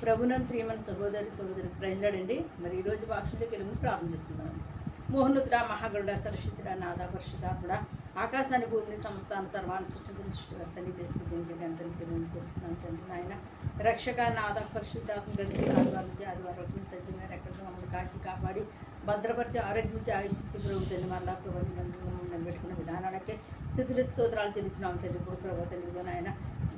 ప్రభునందు ప్రియమైన సహోదరి ప్రైజ్లాడండి. మరి ఈరోజు వాక్షులకి వెళ్ళి ముందు ప్రార్థన చేస్తున్నామండి. మోహనుద్ర మహాగరుడ సరస్వతిర నాద పరిశుద్ధాత్ముడ ఆకాశాన్ని భూమిని సంస్థాన సర్వాన్ని సృష్టించిన సృష్టికర్తని చేస్తూ దీనికి గంతనికి మేము చేస్తున్నాను తండ్రి నాయన. రక్షక నాద పరిశుద్ధాత్మ గతి ఆదివారం నుంచి ఆదివారం సజ్జమైన ఎక్కడ మమ్మల్ని కాచి కాపాడి భద్రపరిచి ఆరోగ్యించి ఆయుషించి ప్రభుత్వాన్ని మరలా ప్రభుత్వం నిలబెట్టుకున్న విధానాలకే స్థితులు స్తోత్రాలు చెల్లించినాము తండ్రి. ఇప్పుడు ప్రభుత్వ నాయన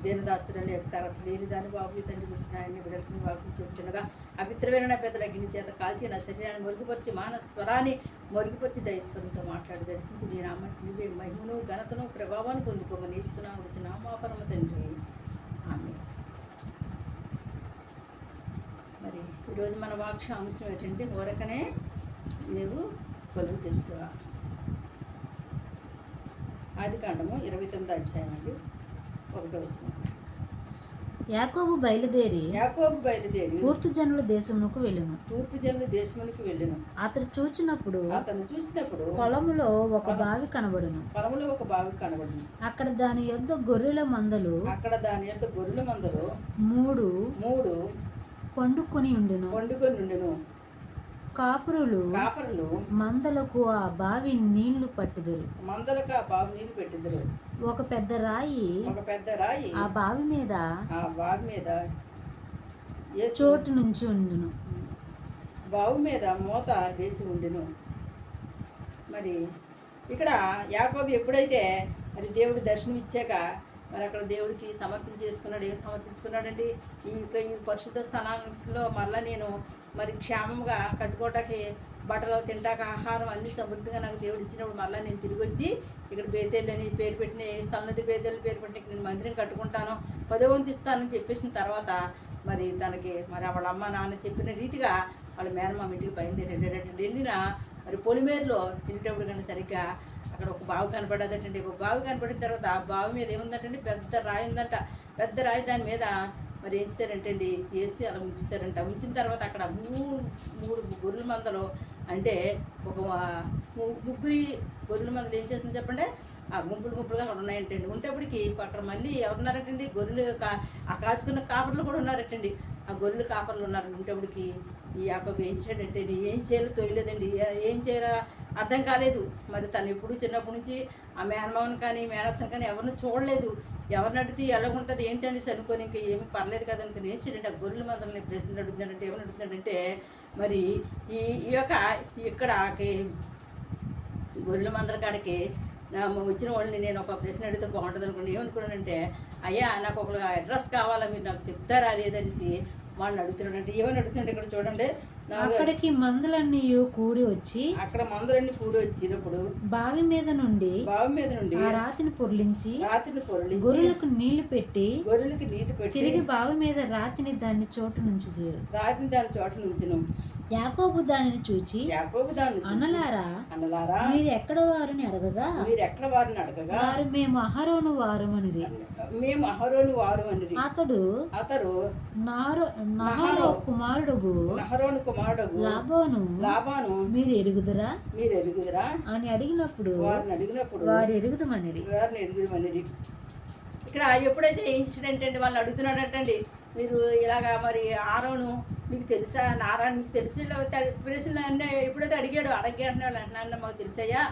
దేనదాసురాలు యొక్క తరగతి లేని దాని బాబు తండ్రి ఆయన్ని బిడ్డలని వాకు చెబుతుండగా అపిత్రమైన పెద్దల అగ్ని చేత కాల్చి నా శరీరాన్ని మరుగుపరిచి మానవ స్వరాన్ని మరుగుపరిచి దైస్వరంతో మాట్లాడి దర్శించి నీ నామానికి నువ్వే మహిమను ఘనతను ప్రభావాన్ని పొందుకోమని ఇస్తున్నాము నామాపరమ తండ్రి ఆమె. మరి ఈరోజు మన వాక్ష అంశం ఏంటంటే ఊరకనే నీవు కొలువు చేసుకోవా. ఆదికాండము 29వ అధ్యాయం అండి 1వ వచనం. యాకోబు బయలుదేరి తూర్పు జనుల దేశమునకు వెళ్ళెను. అతను చూచినప్పుడు పొలములో ఒక బావి కనబడును. అక్కడ దాని యొద్ద గొర్రెల మందలు మూడు పండుకొని ఉండెను. కాపురులు మందలకు ఆ బావి నీళ్లు పట్టిదరు. ఒక పెద్ద రాయి ఆ బావి మీద చోటు నుంచి ఉండును. బావి మీద మూత వేసి ఉండును. మరి ఇక్కడ యాకోబు ఎప్పుడైతే మరి దేవుడు దర్శనం ఇచ్చాక మరి అక్కడ దేవుడికి సమర్పించేసుకున్నాడు. ఏం సమర్పించుకున్నాడండి? ఈ పరిశుద్ధ స్థానాల్లో మళ్ళీ నేను మరి క్షేమంగా కట్టుకోవటానికి బట్టలు తింటాక ఆహారం అన్ని సమృద్ధిగా నాకు దేవుడు ఇచ్చినప్పుడు మళ్ళీ నేను తిరిగి వచ్చి ఇక్కడ బేతేళ్ళు అని పేరు పెట్టిన ఏ స్థలంలో బేతేళ్ళు పేరు పెట్టిన నేను మందిరం కట్టుకుంటాను 10వ వంతు ఇస్తానని చెప్పేసిన తర్వాత మరి తనకి మరి వాళ్ళ అమ్మ నాన్న చెప్పిన రీతిగా వాళ్ళ మేనమామ ఇంటికి బయలుదేరేటంటే వెళ్ళిన మరి పొలిమేరులో వెళ్ళేటప్పుడు కానీ సరిగ్గా అక్కడ ఒక బావి కనపడదటండి. ఒక బావి కనపడిన తర్వాత ఆ బావి మీద ఏముందంటండి? పెద్ద రాయి ఉందంట. పెద్ద రాయి దాని మీద మరి వేసారంటండి. వేసి అలా ఉంచేసారంట. ఉంచిన తర్వాత అక్కడ మూడు గొర్రెల మందలు అంటే ఒక ముగ్గురి గొర్రెల మందలు ఏం చేస్తుంది చెప్పండి? ఆ గుంపులుగా అక్కడ ఉన్నాయంటండి. ఉంటేప్పటికి అక్కడ మళ్ళీ ఎవరున్నారటండి? గొర్రెలు ఆ కాచుకున్న కాపర్లు కూడా ఉన్నారటండి. ఆ గొర్రెలు కాపర్లు ఉన్నారు. ఉంటేప్పటికి ఈ యాకోబు ఏం చేయడంటే ఏం చేయాలో తోయలేదండి. ఏం చేయాలో అర్థం కాలేదు. మరి తను ఎప్పుడు చిన్నప్పటి నుంచి ఆ మేనమావని కానీ మేనత్తను కానీ ఎవరిని చూడలేదు. ఎవరిని అడిగితే ఎలా ఉంటుంది ఏంటనేసి అనుకొని ఇంకా ఏమి పర్లేదు కదా అనుకుని ఏం చేయండి? ఆ గొర్రెల మందలని ప్రశ్నలు అడుగుతాడంటే ఏమని అడుగుతాడంటే మరి ఈ యొక్క ఇక్కడ గొర్రెల మందల కాడికి వచ్చిన వాళ్ళని నేను ఒక ప్రశ్న అడిగితే బాగుంటుంది అనుకోండి. ఏమనుకున్నానంటే అయ్యా నాకు ఒక అడ్రస్ కావాలా, మీరు నాకు చెప్తారా లేదనేసి వాళ్ళని అడుగుతున్నాడంటే. ఏమని అడుగుతుంటే ఇక్కడ చూడండి, అక్కడికి మందులన్నీ కూడి వచ్చినప్పుడు బావి మీద నుండి ఆ రాతిని పొర్లించి గొర్రెలకు నీళ్లు పెట్టి తిరిగి బావి మీద రాతిని దాని చోటు నుంచును. యాకోబు దానిని చూచి అన్నలారా మీరు ఎక్కడ వారిని అడగగా వారు మేము అహరోను వారు అనిరి. అతడు నహరో కుమారుడు లాబాను మీరు ఎరుగుదురా అని అడిగినప్పుడు వారు ఎరుగుదమనిరి. ఇక్కడ ఎప్పుడైతే ఇన్సిడెంట్ అండి వాళ్ళు అడుగుతున్నాడటండి, మీరు ఇలాగా మరి ఆరోను మీకు తెలుసా, నారాయణ మీకు తెలిసి ప్రశ్నలు అన్నీ ఎప్పుడైతే అడిగాడు అంటున్నాడు వాళ్ళు అంటున్నా మాకు తెలుసయ్యా,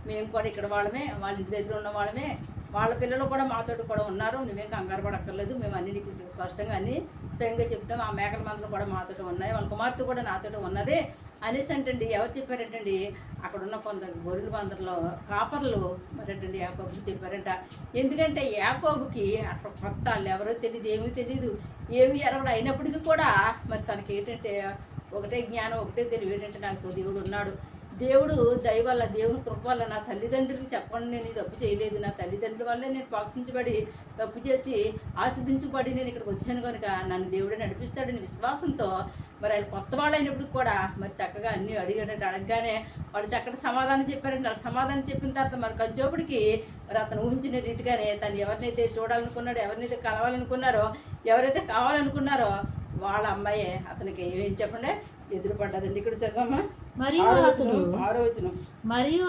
మేము కూడా ఇక్కడ వాళ్ళమే, వాళ్ళ ఇంటి దగ్గర ఉన్న వాళ్ళమే, వాళ్ళ పిల్లలు కూడా మాతో కూడా ఉన్నారు, నువ్వేం కంగారు పడక్కర్లేదు, మేము అన్ని నీకు స్పష్టంగా అన్నీ స్వయంగా చెప్తాం, ఆ మేకల మందలు కూడా మాతో ఉన్నాయి, వాళ్ళ కుమార్తె కూడా నాతో ఉన్నదే అనేసి అంటండి. ఎవరు చెప్పారంటండి? అక్కడ ఉన్న కొంత గొర్రెల మందరిలో కాపర్లు మరేంటండి యాకోబుకి చెప్పారంట. ఎందుకంటే యాకోబుకి అక్కడ కొత్త వాళ్ళు ఎవరో తెలియదు, ఏమీ తెలియదు, ఏమీ ఎరవడు అయినప్పటికీ కూడా మరి తనకి ఏంటంటే ఒకటే జ్ఞానం ఒకటే తెలివి ఏంటంటే నాకు దేవుడు ఉన్నాడు, దేవుడు దయ వల్ల దేవుని కృప వల్ల నా తల్లిదండ్రులకి చెప్పండి నేను ఈ తప్పు చేయలేదు, నా తల్లిదండ్రుల వల్లే నేను పక్షించబడి తప్పు చేసి ఆస్వాదించబడి నేను ఇక్కడికి వచ్చాను కనుక నన్ను దేవుడే నడిపిస్తాడని విశ్వాసంతో మరి ఆయన కొత్త వాళ్ళు అయినప్పుడు కూడా మరి చక్కగా అన్నీ అడగగానే వాళ్ళు చక్కటి సమాధానం చెప్పారండి. వాళ్ళు సమాధానం చెప్పిన తర్వాత మరి కొంచెంప్పటికి మరి అతను ఊహించిన రీతిగానే తను ఎవరినైతే చూడాలనుకున్నాడో, ఎవరినైతే కలవాలనుకున్నారో, ఎవరైతే కావాలనుకున్నారో వాళ్ళ అమ్మాయే అతనికి ఏం చెప్పండి ఎదురుపడ్డదండి. ఇక్కడ చదవమ్మా. మరియు అతడు మరియు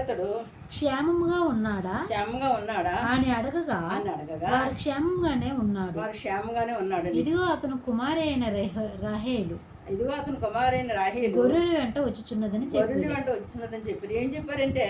అతడు క్షేమముగా ఉన్నాడా అని అడగగా వారు క్షేమంగానే ఉన్నాడు. ఇదిగో అతను కుమారి అయిన రాహేలు గొర్రెల వెంట వచ్చుచున్నదని చెప్పారు. ఏం చెప్పారంటే,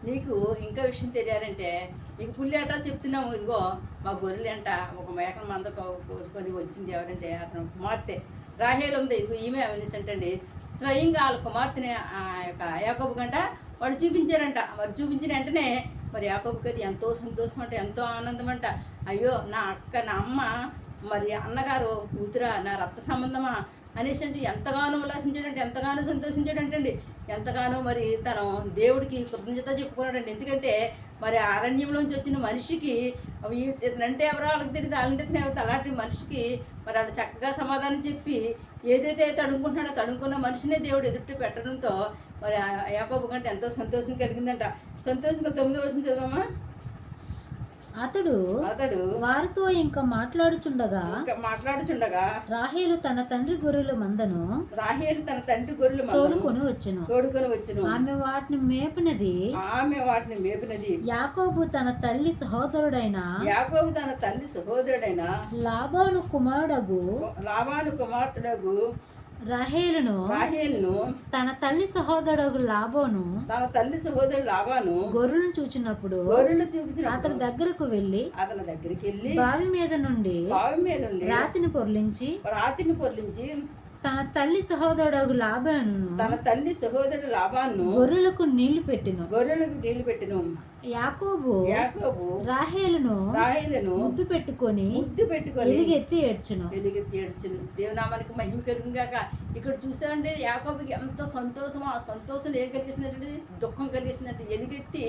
నీకు ఇంకా విషయం తెలియాలంటే, నీకు పుల్లి అట్టా చెప్తున్నాము, ఇదిగో మా గొర్రెలు అంట ఒక మేకల మంద కోసుకొని వచ్చింది. ఎవరంటే అతను కుమార్తె రాహేలు ఉంది. ఇదిగో ఈమె అవనిసంటండి స్వయంగా వాళ్ళ కుమార్తెని ఆ యొక్క యాకోబు గంట వాడు చూపించారంట. మరి చూపించిన వెంటనే మరి యాకోబుకి అది ఎంతో సంతోషం అంట, ఎంతో ఆనందం అంట. అయ్యో నా అక్క, నా అమ్మ, మరి అన్నగారు కూతురా, నా రక్త సంబంధమా అనేసి అంటే ఎంతగానో ఉల్లాసించాడంటే, ఎంతగానో సంతోషించాడంటండి. ఎంతగానో మరి తను దేవుడికి కృతజ్ఞత చెప్పుకున్నాడండి. ఎందుకంటే మరి అరణ్యంలోంచి వచ్చిన మనిషికి ఇతనంటే ఎవరో వాళ్ళకి తెలియదు, వాళ్ళంటే అలాంటి మనిషికి మరి వాళ్ళు చక్కగా సమాధానం చెప్పి ఏదైతే తడుముకుంటున్నాడో తడుముకున్న మనిషినే దేవుడు ఎదుటి పెట్టడంతో మరి యాకోబు కంటే ఎంతో సంతోషం కలిగిందంట. సంతోషంగా 9వ వచనం చదవమ్మా. అతడు వారితో ఇంకా మాట్లాడుచుండగా రాహేలు తన తండ్రి గొర్రెల మందను తోడుకొని వచ్చెను. ఆమె వాటిని మేపినది. యాకోబు తన తల్లి సహోదరుడైన లాబాను కుమారుడగు రాహేలును తన తల్లి సహోదరుడు లాబాను గొర్రెలను చూచినప్పుడు అతని దగ్గరకు వెళ్ళి బావి మీద నుండి రాతిని పొర్లించి తన తల్లి సహోదరుడు లాబాను గొర్రెలకు నీళ్లు పెట్టెను. యాకోబు రాహేలును ముద్దు పెట్టుకొని ఎలుగెత్తి ఏడ్చును. దేవునామానికి మహిమ కలుగుగాక. ఇక్కడ చూసామంటే యాకోబుకి ఎంత సంతోషమో, ఆ సంతోషం ఏం కలిగిస్తుందంటే దుఃఖం కలిగిస్తుందంటే ఎలుగెత్తి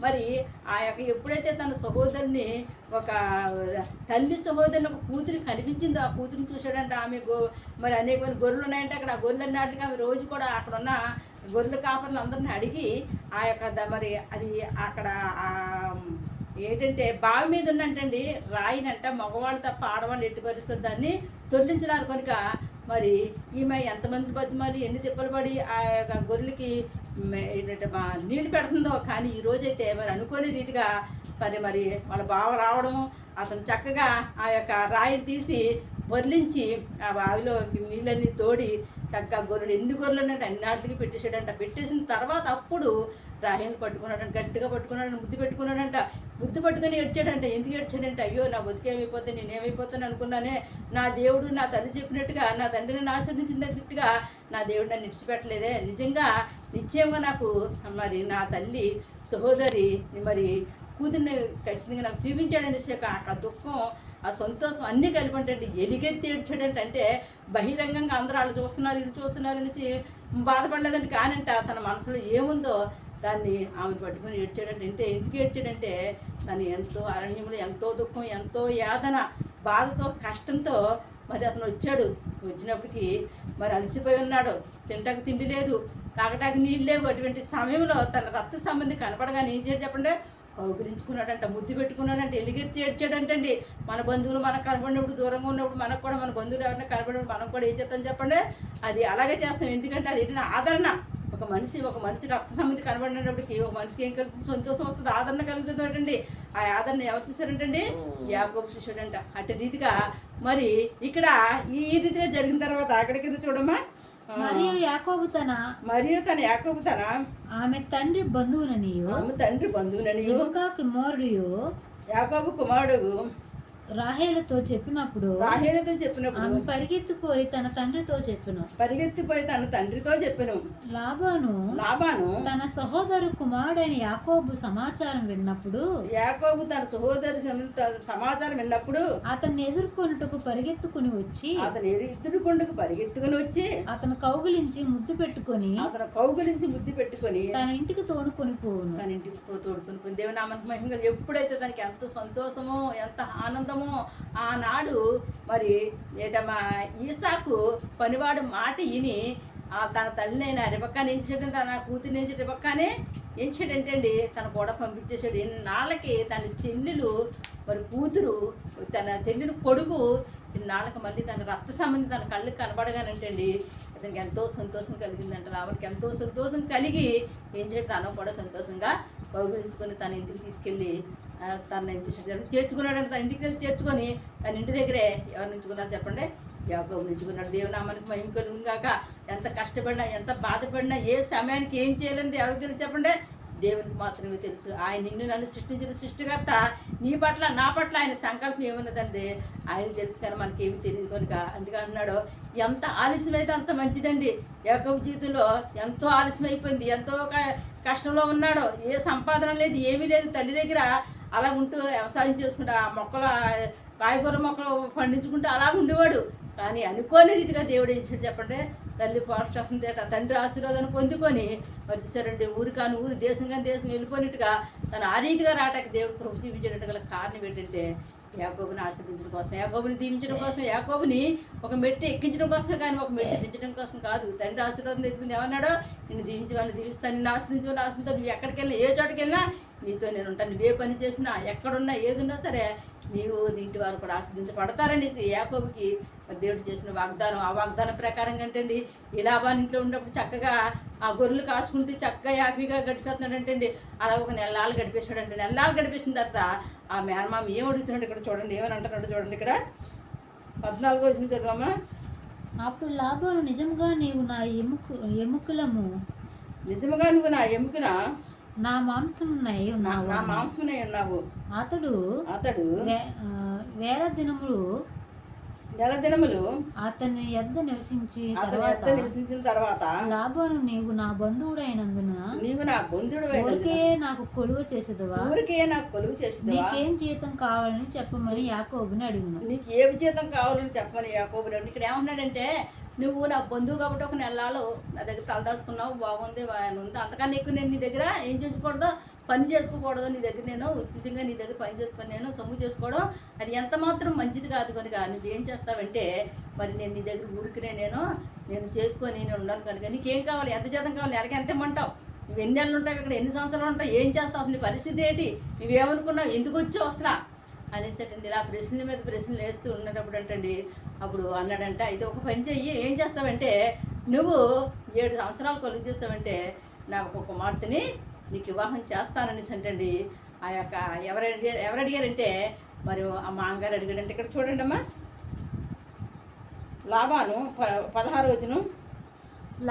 మరి ఆ యొక్క ఎప్పుడైతే తన సహోదరుని ఒక తల్లి సహోదరుని ఒక కూతురు కనిపించిందో ఆ కూతురిని చూశాడంటే ఆమె మరి అనేక గొర్రెలు ఉన్నాయంటే అక్కడ ఆ గొర్రెలు అన్నట్టుగా ఆమె రోజు కూడా అక్కడ ఉన్న గొర్రెల కాపర్లు అందరిని అడిగి ఆ యొక్క మరి అది అక్కడ ఏంటంటే బావి మీద ఉన్నంటండి రాయినంట మగవాళ్ళు తప్ప ఆడవాళ్ళు ఎట్టి పరిస్థితి దాన్ని తొలగించినారు కనుక మరి ఈమె ఎంతమంది బతిమాలి ఎన్ని తిప్పలు పడి ఆ యొక్క గొర్రెలకి ఏంటంటే నీళ్ళు పెడుతుందో. కానీ ఈరోజైతే మరి అనుకోని రీతిగా మరి వాళ్ళ బావ రావడము, అతను చక్కగా ఆ యొక్క రాయిని తీసి వదిలించి ఆ బావిలో నీళ్ళన్నీ తోడి చక్కగా గొర్రెలు ఎన్ని గొర్రెలు ఉన్నట్టు అన్నిటికీ పెట్టేసాడంట. పెట్టేసిన తర్వాత అప్పుడు రాహేలు పట్టుకున్నాడంట, గట్టిగా పట్టుకున్నాడంట, ముద్దు పట్టుకొని ఏడ్చాడంట. ఎందుకు ఏడ్చాడంటే, అయ్యో నా బతికేమైపోతే నేనేమైపోతాను అనుకున్నానే, నా దేవుడు నా తల్లి చెప్పినట్టుగా నా తండ్రిని ఆస్వాదించినట్టుగా నా దేవుడు నన్ను ఇడిచిపెట్టలేదే, నిశ్చయంగా నాకు మరి నా తల్లి సహోదరి మరి కూతుర్ని ఖచ్చితంగా నాకు చూపించాడనేసి ఆ దుఃఖం ఆ సంతోషం అన్నీ కలిపి అంటే ఎలుగెత్తి ఏడ్చాడంటే, అంటే బహిరంగంగా అందరూ వాళ్ళు చూస్తున్నారు వీళ్ళు చూస్తున్నారు అనేసి బాధపడలేదంటే కానంట తన మనసులో ఏముందో దాన్ని ఆమె పట్టుకొని ఏడ్చాడంటే. ఎందుకు ఏడ్చాడంటే తను ఎంతో అరణ్యంలో ఎంతో దుఃఖం, ఎంతో యాతన, బాధతో, కష్టంతో మరి అతను వచ్చినప్పటికీ మరి అలసిపోయి ఉన్నాడు. తింటాకు తిండి లేదు, తాగటానికి నీళ్ళు లేవు. అటువంటి సమయంలో తన రక్త సంబంధి కనపడగానే ఏం చేయడు చెప్పండి, కౌగిలించుకున్నాడంట, ముద్దు పెట్టుకున్నాడంట, ఎలుగెత్తి ఏడ్చాడంటండి. మన బంధువులు మనకు కనపడినప్పుడు, దూరంగా ఉన్నప్పుడు మనకు కూడా మన బంధువులు ఎవరైనా కనపడినప్పుడు మనం కూడా ఏం చేస్తాం చెప్పండి, అది అలాగే చేస్తాం. ఎందుకంటే అది ఏంటంటే ఆదరణ. ఒక మనిషి రక్త సంబంధి కనబడినప్పటికీ ఒక మనిషికి ఏం కలుగుతుంది, సంతోషం వస్తుంది, ఆదరణ కలుగుతుంది అంటండి. ఆ ఆదరణ ఎవరు చూశారంటండి, యాకోబు చూశాడంట. అటు రీతిగా మరి ఇక్కడ ఈ రీతిగా జరిగిన తర్వాత అక్కడి కింద చూడమ్మా. మరియు యాకోబు తన ఆమె తండ్రి బంధువుననియు యాకోబు కుమారుడు రాహేలుతో చెప్పినప్పుడు ఆమె పరిగెత్తిపోయి తన తండ్రితో చెప్పెను. లాబాను తన సహోదరు కుమారుడైన యాకోబు సమాచారం విన్నప్పుడు అతన్ని ఎదుర్కొనుటకు పరిగెత్తుకుని వచ్చి అతను కౌగిలించి ముద్దు పెట్టుకొని తన ఇంటికి తోడుకొని పోవును. దేవునామానికి మహిమ. ఎప్పుడైతే దానికి ఎంత సంతోషమో ఎంత ఆనందమో ఆనాడు మరి ఏటమ్మా ఈసాకు పనివాడు మాట విని తన తల్లినైనా రిబక్కాని ఎంచాడు, తన కూతురు ఎంచి రిబక్కానే ఎంచాడంటే అండి తను కూడా పంపించేశాడు. ఎన్నాళ్ళకి తన చెల్లెలు మరి కూతురు తన చెల్లెలు కొడుకు ఇన్నాళ్ళకి మళ్ళీ తన రక్త సంబంధి తన కళ్ళకి కనబడగానంటండి అతనికి ఎంతో సంతోషం కలిగిందంట. లాభానికి ఎంతో సంతోషం కలిగి ఏం చేయడం తను కూడా సంతోషంగా కౌగిలించుకొని తన ఇంటికి తీసుకెళ్ళి తన ఏం చేసాడు చేర్చుకున్నాడు. తన ఇంటికి వెళ్ళి చేర్చుకొని తన ఇంటి దగ్గరే ఎవరు నుంచుకున్నారు చెప్పండి? యాకోబు నుంచుకున్నాడు. దేవునామానికి మహిమ కలుగుగాక. ఎంత కష్టపడినా ఎంత బాధపడినా ఏ సమయానికి ఏం చేయాలని ఎవరికి తెలుసు చెప్పండి? దేవునికి మాత్రమే తెలుసు. ఆయన నిన్ను నన్ను సృష్టించిన సృష్టికర్త నీ పట్ల నా పట్ల ఆయన సంకల్పం ఏమున్నదండి ఆయన తెలుసు, కానీ మనకేమి తెలియదు కనుక అందుకే అన్నాడు ఎంత ఆలస్యమైతే అంత మంచిదండి. యాకోబు జీవితంలో ఎంతో ఆలస్యం అయిపోయింది, ఎంతో కష్టంలో ఉన్నాడు, ఏ సంపాదన లేదు, ఏమీ లేదు. తల్లి దగ్గర అలా ఉంటూ వ్యవసాయం చేసుకుంటూ ఆ మొక్కలు కాయగూర మొక్కలు పండించుకుంటూ అలా ఉండేవాడు. కానీ అనుకోని రీతిగా దేవుడు ఇచ్చాడు చెప్పండి. తల్లి ప్రోత్సాహం చేత తండ్రి ఆశీర్వాదాన్ని పొందుకొని మరి చూసారండి ఊరు కాని ఊరు దేశం కానీ దేశం వెళ్ళిపోయినట్టుగా తను ఆ రీతిగా రావటానికి దేవుడు కృప చూపించేటట్టు గల కారణం ఏంటంటే యాకోబుని ఆశీర్వదించడం కోసం, యాకోబుని దీవించడం కోసం, యాకోబుని ఒక మెట్టు ఎక్కించడం కోసం కానీ ఒక మెట్టు దించడం కోసం కాదు. తండ్రి ఆశీర్వాదం తెచ్చుకుంది ఏమన్నాడు? నిన్ను దీవించమని దీవిస్తాను, నిన్ను ఆశ్రదించమని ఆశ్రదించాను. నువ్వు ఎక్కడికి వెళ్ళినా ఏ చోటుకి వెళ్ళినా నీతో నేను ఉంటాను. నువ్వే పని చేసినా ఎక్కడున్నా ఏదున్నా సరే నీవు నీ ఇంటి వారు కూడా ఆశ్రదించబడతారనేసి యాకోబుకి దేవుడు చేసిన వాగ్దానం. ఆ వాగ్దానం ప్రకారం కంటండి ఈ లాభాన్ని ఇంట్లో ఉన్నప్పుడు చక్కగా ఆ గొర్రెలు కాసుకుంటూ చక్కగా హ్యాపీగా గడిపేస్తున్నాడంటండి. అలా ఒక నెలలు గడిపేశాడంటే నెలలు గడిపేసిన తర్వాత ఆ మేనమామ ఏం అడుగుతున్నాడు ఇక్కడ చూడండి, ఏమని అంటున్నాడు చూడండి. ఇక్కడ 14వ వచనం చదవమ్మా. అప్పుడు లాభాలు నిజంగా నీవు నా ఎముకలము నిజముగా నువ్వు నా ఎముకన నా మాంసమునై ఉన్నావు. అతడు వేల దినములు నెల దినములు అతని యొద్ద నివసించిన తర్వాత లాభాను నీవు నా బంధువుడైనందున నీవు నా బంధువుడు ఊరికే నాకు కొలువ చేసేదవా నీకేం జీతం కావాలని చెప్పమని యాకోబుని అడిగిన. నీకు ఏ జీతం కావాలని చెప్పమని యాకోబుని అడిగి ఇక్కడ ఏమన్నాడంటే నువ్వు నా బంధువు కాబట్టి ఒక నెలలో నా దగ్గర తలదాచుకున్నావు, బాగుంది ఉంది, అంతకన్నా ఎక్కువ నేను నీ దగ్గర ఏం చేసుకోకూడదు, పని చేసుకోకూడదు. నీ దగ్గర నేను ఉచితంగా నీ దగ్గర పని చేసుకొని నేను సొమ్ము చేసుకోవడం అది ఎంత మాత్రం మంచిది కాదు కనుక నువ్వేం చేస్తావంటే మరి నేను నీ దగ్గర ఊరికినే నేను చేసుకొని నేను ఉన్నాను కనుక నీకేం కావాలి, ఎంత జీతం కావాలి, నెలకి ఎంత ఇమ్మంటావు, నువ్వు ఎన్ని నెలలు ఉంటావు ఇక్కడ, ఎన్ని సంవత్సరాలు ఉంటావు, ఏం చేస్తావు, నీ పరిస్థితి ఏంటి, నువ్వేమనుకున్నావు, ఎందుకు వచ్చావు అసలు అనేసటండి. ఇలా ప్రశ్నల మీద ప్రశ్నలు వేస్తూ ఉన్నప్పుడు అంటండి అప్పుడు అన్నాడంట అయితే ఒక పని చెయ్యి, ఏం చేస్తావంటే నువ్వు 7 సంవత్సరాలు కొలువు చేస్తావంటే నా ఒక కుమార్తెని నీకు వివాహం చేస్తాననేసి అంటండి. ఆ యొక్క ఎవరు అడిగారంటే మరి ఆ మామగారు అడిగాడంటే ఇక్కడ చూడండి అమ్మా. లాబాను 16వ వచనం.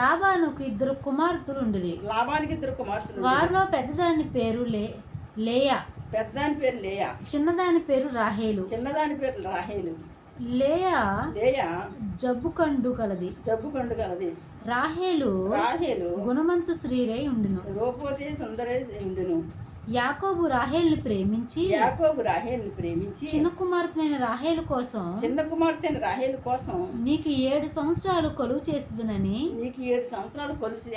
లాబానుకు 2 కుమార్తెలు ఉండిరి. లాబానికి 2 కుమార్తెలు, వారిలో పెద్దదాని పేరు లేయా, పెద్దదాని పేరు లేయా, చిన్నదాని పేరు రాహేలు. లేయా జబ్బుకండు కలది. రాహేలు గుణమంతు స్త్రీరై ఉండును, రూపవతి సుందరై ఉండును. యాకోబు రాహేలుని ప్రేమించి చిన్న కుమార్తెనైన రాహేలు కోసం నీకు 7 సంవత్సరాలు కొలువు చేస్తుందని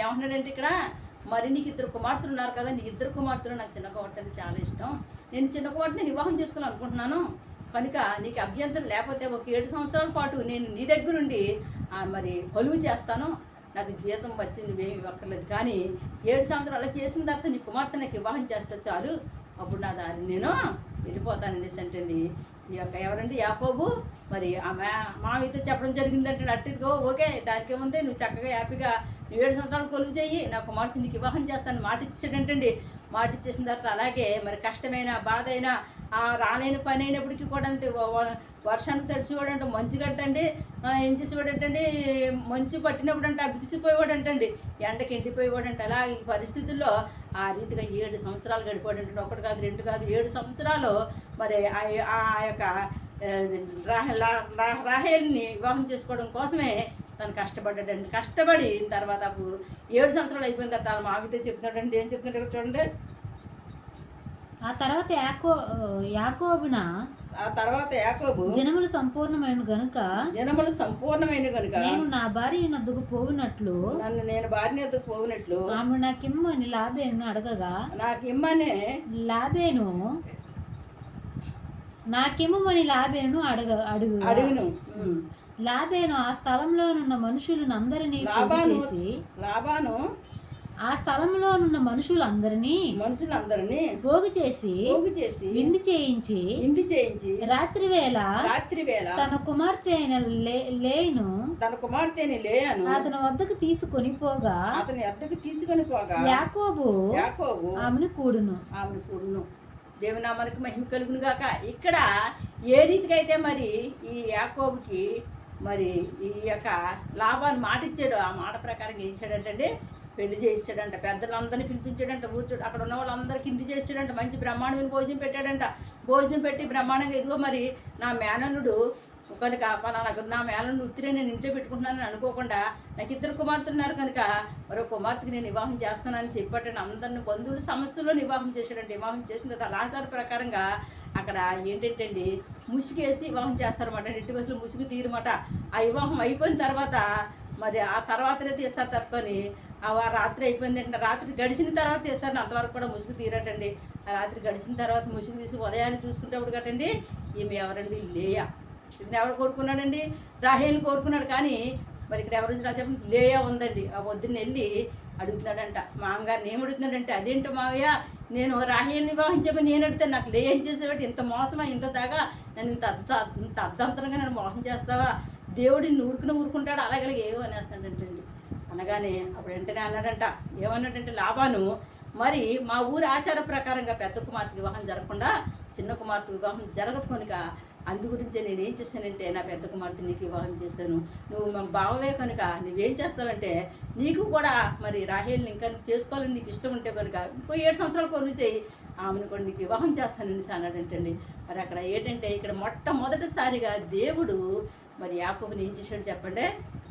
ఏమంటున్నాడంటే ఇక్కడ మరి నీకు 2 కుమార్తెలు ఉన్నారు కదా, నీకు 2 కుమార్తెలు, నాకు చిన్న కుమార్తె అంటే చాలా ఇష్టం, నేను చిన్న కుమార్తెని వివాహం చేసుకోవాలి అనుకుంటున్నాను కనుక నీకు అభ్యంతరం లేకపోతే ఒక 7 సంవత్సరాల పాటు నేను నీ దగ్గరుండి మరి కొలువు చేస్తాను, నాకు జీతం వచ్చి నువ్వేమి ఇవ్వక్కర్లేదు, కానీ 7 సంవత్సరాలు చేసిన తర్వాత నీ కుమార్తె నాకు వివాహం చేస్తే చాలు, అప్పుడు నా దారి నేను వెళ్ళిపోతాననేసి అంటండి. ఈ యొక్క ఎవరండి యాకోబు మరి ఆ మావితో చెప్పడం జరిగిందంటే అట్టిదిగో ఓకే దానికి ఏముంది, నువ్వు చక్కగా హ్యాపీగా 7 సంవత్సరాలు కొలువు చేయి, నా కుమార్తె నీకు వివాహం చేస్తాను మాట ఇచ్చాడంటండి. మాట ఇచ్చేసిన తర్వాత అలాగే మరి కష్టమైన బాధ అయినా రాలేని పని అయినప్పటికీ కూడా అంటే వర్షానికి తడిసివాడంటే మంచు గట్టండి ఏం చేసేవాడంటండి, మంచు పట్టినప్పుడు అంటే బిగిసిపోయేవాడంటండి, ఎండకి ఎండిపోయేవాడంటే అలా ఈ పరిస్థితుల్లో ఆ రీతిగా 7 సంవత్సరాలు గడిపాడంటే 1 కాదు 2 కాదు 7 సంవత్సరాలు మరి ఆ యొక్క రాహేల్ని వివాహం చేసుకోవడం కోసమే తను కష్టపడ్డాడండి. కష్టపడి తర్వాత అప్పుడు 7 సంవత్సరాలు అయిపోయిన తర్వాత మావితో చెప్తున్నాడండి. ఏం చెప్తున్నాడు చూడండి. ఆ తర్వాత యాకోబు దినములు సంపూర్ణమైన గనుక నేను నా భార్య నద్దుకు పోవునట్లు ఆమె నాకిమ్మని లాబేను అడగగా నాకిమ్మని లాబేను అడుగును. లాబాను ఆ స్థలంలో ఉన్న మనుషులను అందరినీ లాబాను ఆ స్థలంలో ఉన్న మనుషులందరినీ పోగు చేసి విందు చేయించి రాత్రి వేళ తన కుమార్తె అయిన లేయను అతని వద్దకు తీసుకొని పోగా యాకోబు ఆమెను కూడును. దేవుని నామానికి మహిమ కలుగును గాక. ఇక్కడ ఏ రీతిగా అయితే మరి ఈ యాకోబుకి మరి ఈ యొక్క లాభాన్ని మాట ఇచ్చాడు, ఆ మాట ప్రకారం ఏం చేశాడంటే పెళ్లి చేసాడంట. పెద్దలందరినీ పిలిపించాడంట. కూర్చోడు అక్కడ ఉన్న వాళ్ళందరికీ కింది చేసాడంట. మంచి బ్రహ్మాండమైన భోజనం పెట్టాడంట. భోజనం పెట్టి బ్రహ్మాండంగా ఇదిగో మరి నా మేనల్లుడు కనుక నా మేనల్లుడు ఉత్తిరే నేను ఇంట్లో పెట్టుకుంటున్నానని అనుకోకుండా నాకు 2 కుమార్తెలు ఉన్నారు కనుక మరో కుమార్తెకి నేను వివాహం చేస్తానని చెప్పాడంటే అందరిని బంధువులు సమస్యలో వివాహం చేశాడంటే. వివాహం చేసిన తర్వాత లాసార ప్రకారంగా అక్కడ ఏంటంటే అండి ముసుగేసి వివాహం చేస్తారన్నమాట. ఇంటి బస్సులో ముసుగు తీరమాట. ఆ వివాహం అయిపోయిన తర్వాత మరి ఆ తర్వాతనే తీస్తారు తప్పుకొని ఆ రాత్రి అయిపోయింది అంటే రాత్రి గడిచిన తర్వాత తీస్తారు. అంతవరకు కూడా ముసుగు తీరటండి. ఆ రాత్రి గడిచిన తర్వాత ముసుగు తీసి ఉదయాన్ని చూసుకుంటేప్పుడు కట్టండి ఈమె ఎవరండి లేయా. ఇతను ఎవరు కోరుకున్నాడండి? రాహేల్ని కోరుకున్నాడు. కానీ మరి ఇక్కడ ఎవరు చెప్పండి లేయా ఉందండి. ఆ పొద్దున్న వెళ్ళి అడుగుతున్నాడంట. మామగారిని ఏం అడుగుతున్నాడంటే అదేంటో మావయ్య నేను రాహేల్ని వివాహం చెప్పి నేను అడిగితే నాకు లే ఏం చేసేవాడు? ఇంత మోసమా, ఇంత దాగా నన్ను ఇంత అర్ధంతరంగా నన్ను మోసం చేస్తావా? దేవుడిని ఊరుకుంటాడు అలాగలాగే ఏవో అనేస్తాడంటండి. అనగానే అప్పుడు వెంటనే అన్నాడంట. ఏమన్నాడంటే లాబాను మరి మా ఊరి ఆచార ప్రకారంగా పెద్ద కుమార్తె వివాహం జరగకుండా చిన్న కుమార్తె వివాహం జరగదు కనుక అందు గురించే నేను ఏం చేస్తానంటే నా పెద్ద కుమార్తె నీకు వివాహం చేస్తాను. నువ్వు మా బావవే కనుక నువ్వేం చేస్తావంటే నీకు కూడా మరి రాహేల్ని ఇంకా నువ్వు చేసుకోవాలని నీకు ఇష్టం ఉంటే కనుక ఇంకో 7 సంవత్సరాలు కొను చేయి, ఆమెను కూడా నీకు వివాహం చేస్తానని అన్నాడంటండి. మరి అక్కడ ఏంటంటే ఇక్కడ మొట్టమొదటిసారిగా దేవుడు మరి యాకోబుని ఏం చేశాడు చెప్పండి?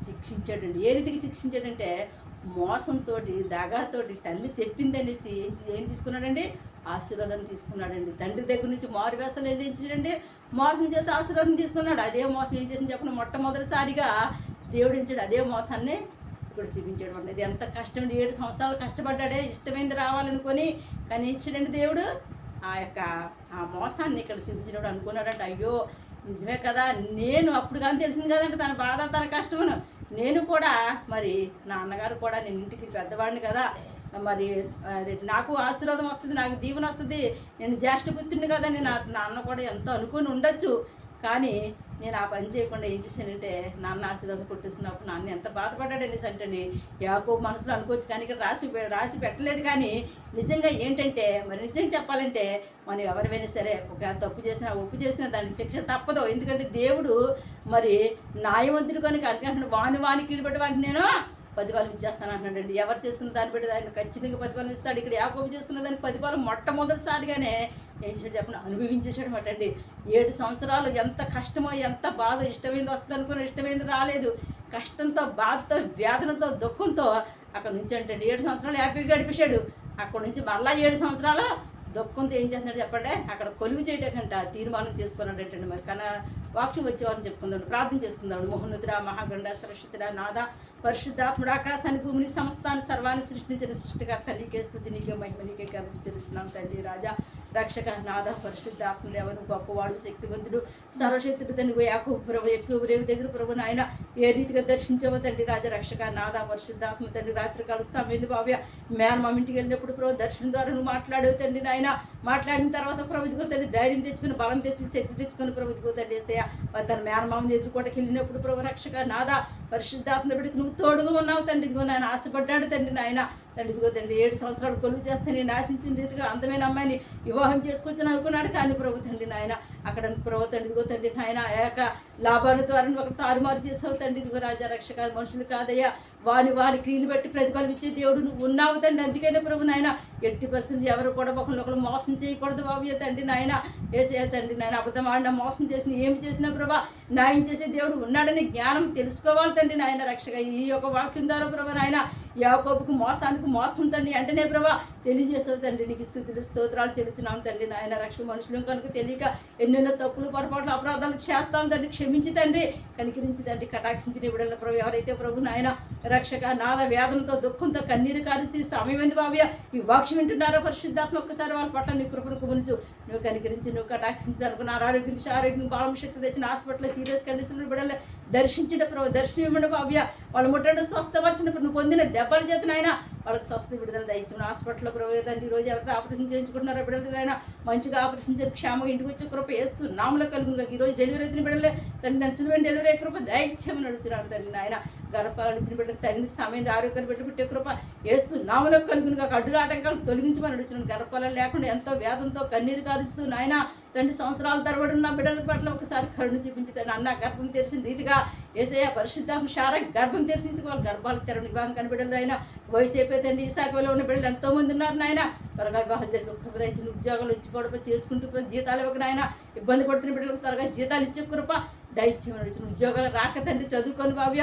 శిక్షించాడండి. ఏ రీతికి శిక్షించాడంటే మోసంతో దగాతోటి తల్లి చెప్పిందనేసి ఏం తీసుకున్నాడండి? ఆశీర్వాదం తీసుకున్నాడండి. తండ్రి దగ్గర నుంచి మారు వేసలు ఏం చేశాడండి? మోసం చేసి ఆశీర్వాదం తీసుకున్నాడు. అదే మోసం ఏం చేసింది చెప్పండి? మొట్టమొదటిసారిగా దేవుడించాడు. అదే మోసాన్ని ఇక్కడ చూపించాడు అండి. ఇది ఎంత కష్టం. 7 సంవత్సరాలు కష్టపడ్డాడే ఇష్టమైంది రావాలనుకొని, కానీ ఇచ్చాడండి దేవుడు ఆ మోసాన్ని ఇక్కడ చూపించినప్పుడు అనుకున్నాడంట అయ్యో నిజమే కదా, నేను అప్పుడు కానీ తెలిసింది కదంటే తన బాధ తన కష్టమును. నేను కూడా మరి నా అన్నగారు కూడా నేను ఇంటికి పెద్దవాడిని కదా, మరి నాకు ఆశీర్వాదం వస్తుంది, నాకు దీవెన వస్తుంది, నేను జ్యేష్ఠపుత్రుడిని కదా అని నా అన్న కూడా ఎంతో అనుకుని ఉండొచ్చు. కానీ నేను ఆ పని చేయకుండా ఏం చేశానంటే నాన్న ఆశీర్వాదం కొట్టేసుకున్నప్పుడు నాన్న ఎంత బాధపడ్డాడు అనేసి అంటే యాకోబు మనసులో అనుకోవచ్చు. కానీ ఇక్కడ రాసి పెట్టలేదు. కానీ నిజంగా ఏంటంటే మరి నిజంగా చెప్పాలంటే మనం ఎవరివైనా సరే ఒక తప్పు చేసినా ఒప్పు చేసినా దాని శిక్ష తప్పదు. ఎందుకంటే దేవుడు మరి న్యాయవంతుడు కనుక అనుకుంటున్నాడు వానికి నిలబెట్టి వానికి నేను ప్రతిఫలం ఇచ్చేస్తాను అంటున్నాడండి. ఎవరు చేసుకున్న దాన్ని బట్టి ఆయన ఖచ్చితంగా ప్రతిఫలం ఇస్తాడు. ఇక్కడ యాకోబు చేసుకున్న దానికి ప్రతిఫలం మొట్టమొదటిసారిగానే ఏం చేశాడు చెప్పండి? అనుభవించేసాడు అనమాట అండి. 7 సంవత్సరాలు ఎంత కష్టమో ఎంత బాధ, ఇష్టమైంది వస్తుంది అనుకున్న ఇష్టమైంది రాలేదు, కష్టంతో బాధతో వేదనతో దుఃఖంతో అక్కడ నుంచి అంటే 7 సంవత్సరాలు హ్యాపీగా గడిపేశాడు. అక్కడ నుంచి మళ్ళా 7 సంవత్సరాలు దుఃఖంతో ఏం చేస్తున్నాడు చెప్పండి? అక్కడ కొలువు చేయటంట తీర్మానం చేసుకున్నాడు ఏంటండి. మరి కన్నా వాక్యం వచ్చేవాళ్ళని చెప్పుకుందాం, ప్రార్థన చేసుకుందాం. మహోన్నతుడా మహాగండ సరస్వతుడా నాద పరిశుద్ధాత్ముడు ఆకాశాన్ని భూమిని సమస్తాన్ని సర్వాన్ని సృష్టించిన సృష్టికర్త నీకే స్థుతి, నీకే మహిమ, నీకే కలుగు చెల్లిస్తున్నాం తండ్రి. రాజా రక్షక నాద పరిశుద్ధాత్ముడు ఎవరు గొప్పవాడు, శక్తివంతుడు, సర్వశక్తుడు తండ్రి. యాకోబు ప్రభు ఎక్కువ రేవు దగ్గర ప్రభు నాయన ఏ రీతిగా దర్శించవో తండ్రి. రాజా రక్షక నాద పరిశుద్ధాత్మ తండ్రి. రాత్రికాల సమయం బావ్య మా ఇంటికి వెళ్ళినప్పుడు ప్రభు దర్శనం ద్వారా నువ్వు మాట్లాడేవు తండ్రి నాయన. మాట్లాడిన తర్వాత ప్రభుత్వ తండ్రి ధైర్యం తెచ్చుకుని బలం తెచ్చి శక్తి తెచ్చుకుని ప్రభుత్వ తండ్రి తన మేనమామని ఎదుర్కోటకి వెళ్ళినప్పుడు ప్రభు రక్షక నాద పరిశుద్ధాత్మ బిడ్డకు నువ్వు తోడుగా ఉన్నావు తండ్రి. ఇదిగో నాయన ఆశపడ్డాడు తండ్రి నాయన. తండ్రి ఇదిగో తండ్రి 7 సంవత్సరాలు కొలువు చేస్తే నేను ఆశించిన రీతిగా అందమైన అమ్మాయిని వివాహం చేసుకొచ్చాను అనుకున్నాడు. కానీ ప్రభు తండ్రి నాయన అక్కడ ప్రభు తండ్రి ఇదిగో తండ్రి నాయన ఆ యొక్క లాభాల ద్వారా ఒక తారుమారు చేసావు తండ్రి. ఇదిగో రాజా రక్షక మనుషులు కాదయ్యా, వారి క్రియలు బట్టి ప్రతిఫలం ఇచ్చే దేవుడు నువ్వు ఉన్నావు తండ్రి. అందుకనే ప్రభు నాయన ఎట్టి పరిస్థితి ఎవరు కూడా ఒకరినొకరు మోసం చేయకూడదు బాబు తండ్రి నాయన. ఏసే తండ్రి నాయన అబద్ధం ఆడినా మోసం చేసిన ఏమి చేసినా ప్రభా న్యాయం చేసే దేవుడు ఉన్నాడని జ్ఞానం తెలుసుకోవాలి తండ్రి నాయన. రక్షక ఈ యొక్క వాక్యం ద్వారా ప్రభా నాయన యాకోబుకు మోసానికి మోసం తండ్రి అంటేనే ప్రభా తెలియజేసావు తండ్రి. నీకు స్థుతులు స్తోత్రాలు చెల్లించున్నాం తండ్రి నాయన. రక్షక మనుషులు కనుక తెలియక ఎన్నెన్నో తప్పులు పొరపాట్లు అపరాధాలు చేస్తాం తండ్రి. క్షమించి తండ్రి, కనికరించి తండ్రి, కటాక్షించిన ఇవిడల ప్రభు ఎవరైతే ప్రభు నాయన రక్షక నాద వేదనతో దుఃఖంతో కన్నీరు కారిస్తూ సమయమైంది బాబు ఈ వాక్యం వింటున్నారో పరిశుద్ధాత్మ ఒక్కసారి వాళ్ళ పట్ల నీ కృపను కుమరించు, నువ్వు కనికరించి నువ్వు కటాక్షించి అనుకున్న ఆరోగ్యం బాలం శక్తి తెచ్చిన హాస్పిటల్ సీరియస్ కండిషన్లు బిడ్డలు దర్శించిన ప్రభు దర్శనం ఇవ్వండి బాబు. వాళ్ళు ముట్టండి స్వస్థపరిచినప్పుడు నువ్వు పొందిన దెబ్బల చేతనైనా వాళ్ళకి స్వస్థ విడుదల దయచేయమని. హాస్పిటల్లో ప్రభు తండ్రి ఈరోజు ఎవరైతే ఆపరేషన్ చేయించుకుంటున్నారో బిడ్డలకి ఆయన మంచిగా ఆపరేషన్ చేసి క్షేమంగా ఇంటికి వచ్చే కృప వేస్తూ నామలో కలుగునుగా. ఈరోజు డెలివరీ వచ్చిన బిడ్డలే తండ్రి దాని సులువైన డెలివరీ కృప దయచేయమని అడుగుతున్నాను తండ్రి నాయన. గర్భాలు ఇచ్చిన బిడ్డలకు తగిన సమయం ఆరోగ్యాలు పెట్టి కృప వేస్తూ నామలో కలుగునుగా. అడ్డుల ఆటంకాలు తొలగించమని అడుగుతున్నాను. గర్భాలు లేకుండా ఎంతో వేదంతో కన్నీరు కారుస్తూ నాయన తండ్రి సంవత్సరాల తరబడి ఉన్న బిడ్డల పట్ల ఒకసారి కరుణ చూపించి తండ్రి అన్న గర్భం తెరిచిన రీతిగా యేసయ్య పరిశుద్ధాత్మ శార గర్భం తెరిచిన రీతిగా వాళ్ళ గర్భాలకు తెరవని వివాహం కని బిడ్డలు అయినా వయసు అయిపోయిందండి. ఈసాకలో ఉన్న బిడ్డలు ఎంతోమంది ఉన్నారు నాయన. త్వరగా వివాహం జరిగే కృప ఇచ్చిన ఉద్యోగాలు ఇచ్చుకోవడం చేసుకుంటూ జీతాలు ఇవ్వక నాయన ఇబ్బంది పడుతున్న బిడ్డలకు త్వరగా జీతాలు ఇచ్చే కృప దయచేయమని ఇచ్చిన ఉద్యోగాలు రాక తండ్రి చదువుకొని బావ్య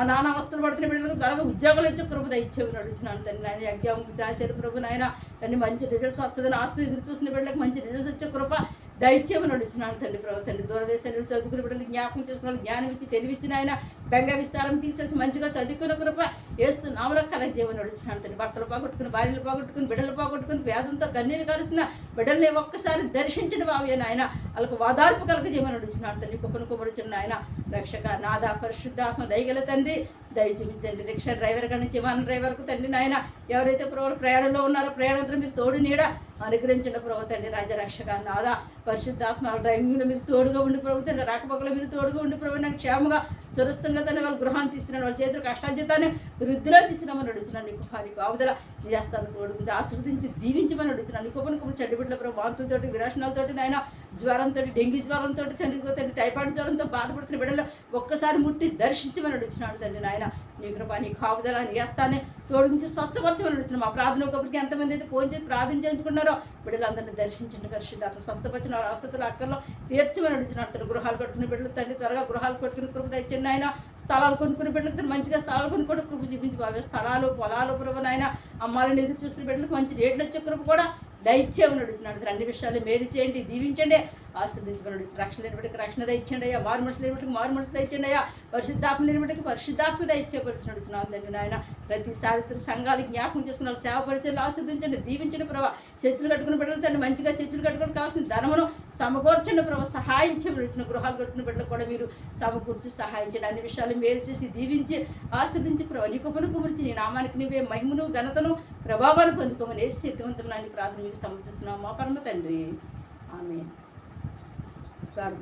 నానా అవస్థలు పడుతున్న బిడ్డలకు త్వరగా ఉద్యోగాలు ఇచ్చే కృప దయచేయమని అడుగుతున్నాను తండ్రి. నాయన ఎగ్జామ్ రాశారు ప్రభు నాయన తండ్రి మంచి రిజల్ట్స్ వస్తుందని ఆస్తి ఎదురు చూసిన బిడ్డలకు మంచి రిజల్ట్స్ వచ్చే కృప దయచేయమని అడుగుతున్నాను తండ్రి. ప్రభు తండ్రి దూరదేశాలు చదువుకునే బిడ్డలకు జ్ఞాపకం చేసుకున్న జ్ఞానం ఇచ్చి తెలివిచ్చిన ఆయన బెంగ విస్తారం తీసేసి మంచిగా చదువుకున్న కృప వేస్తూ నామలో కలగజేయమని అడుగుతున్నాను తండ్రి. భర్తలు పోగొట్టుకుని భార్యలు పోగొట్టుకుని బిడ్డలు పోగొట్టుకుని వేదంతో కన్నీరు కలుస్తున్న బిడ్డల్ని ఒక్కసారి దర్శించిన బావి ఆయన వాళ్ళకు వాదార్పు కలగజేయమని అడుగుతున్నాను తండ్రి. కుప్పను కుమ్మడుచున్న ఆయన రక్షక నాద పరిశుద్ధాత్మ దయగల తండ్రి దయచేసి తండ్రి. రిక్షా డ్రైవర్ కానీ విమాన డ్రైవర్కు తండ్రి నాయన ఎవరైతే ప్రభు ప్రయాణంలో ఉన్నారో ప్రయాణంతో మీరు తోడు నీడ అనుగ్రహించండి ప్రభు తండ్రి. రాజరక్షక నాద పరిశుద్ధాత్మ డ్రైవింగ్లో మీరు తోడుగా ఉండి ప్రభు తండ్రి. రాకపోకలో మీరు తోడుగా ఉండి ప్రభు నాకు క్షేమంగా సురస్థంగా తన వాళ్ళ గృహాన్ని తీసుకున్నాను. వాళ్ళ చేతులు కష్టాజీతాన్ని వృద్ధిలో తీసుకున్నామని అడుగుతున్నాను. నీకు నీకు ఆవుదల నీ చేస్తాను తోడు ఆశీర్వదించి దీవించమని అడుగుతున్నాను. నీకు కొనుక్కు చెడ్డబిడ్డల ప్రభు వాంతులతోటి విరాశనాలతోటి నాయన జ్వరంతో డెంగ్యూ జ్వరంతో తండ్రి టైఫాయిడ్ జ్వరంతో బాధపడుతున్న బిడ్డలు ఒక్కసారి ముట్టి దర్శించమని అడుగుతున్నాడు తండ్రి నాయన. నీ కృప నీ కాపుదల నీ చేస్తానే తోడుగుంచి స్వస్థపరచమని అడుగుతున్నాం. మా ప్రార్థన ఒకరికి ఎంతమంది అయితే ఫోన్ చేసి ప్రార్థన చేయించుకున్నారో బిడ్డలందరినీ దర్శించండి. పరిశుద్ధాత్మ స్వస్థపరిచిన అవసరాలు అక్కర్లో తీర్చమని అడుగుతున్నాడు. తన గృహాలు కట్టుకునే బిడ్డలు తండ్రి త్వరగా గృహాలు కట్టుకుని కృప తెచ్చండి ఆయన. స్థలాలు కొనుక్కునే బిడ్డలకు తను మంచిగా స్థలాలు కొనుక్కోవడం కృప చూపించి బాగా స్థలాలు పొలాలు ప్రభు నాయన అమ్మాలని ఎదురు చూస్తున్న బిడ్డలకు మంచి రేట్లు వచ్చే కృప కూడా దయచేయమని అడుగుతున్నాడు. అన్ని విషయాలు మేలు చేయండి దీవించండి ఆశీర్వదించమని అడుగుతున్నాడు. రక్షణ లేని బిడ్డకి రక్షణ దయచేయండి అయ్యా. మారు మనసు లేని బిడ్డకి మారు మనసు దయచేయండి అయ్యా. పరిశుద్ధాత్మ లేని బిడ్డకి పరిశుద్ధాత్మ దయచేయబడుచు అడుగుతున్నాను తండ్రి నాయన. ప్రతిసారి సంఘాలు జ్ఞాపకం చేసుకున్న సేవ పరిచయాలు ఆశీర్వదించండి దీవించండి ప్రభావ. చర్చలు కట్టుకున్న బిడ్డలు తండ్రి మంచిగా చర్చలు కట్టుకుని కావాల్సిన ధనమును సమకూర్చండి ప్రభావ. సహాయం చేయబడుతున్న గృహాలు కట్టుకున్న బిడ్డలు కూడా మీరు సమకూర్చి సహాయం చేయండి. అన్ని విషయాలు మేలు చేసి దీవించి ఆశీర్వదించి ప్రభావ. నీ కృపను కుమర్చి నీ నామానికి నీవే మహిమను ఘనతను ప్రభావాన్ని పొందుకోమని ఏ శక్తివంతమైన ప్రార్థన మీకు సమర్పిస్తున్నాము మా పరమ తండ్రి. ఆమేన్. God bless.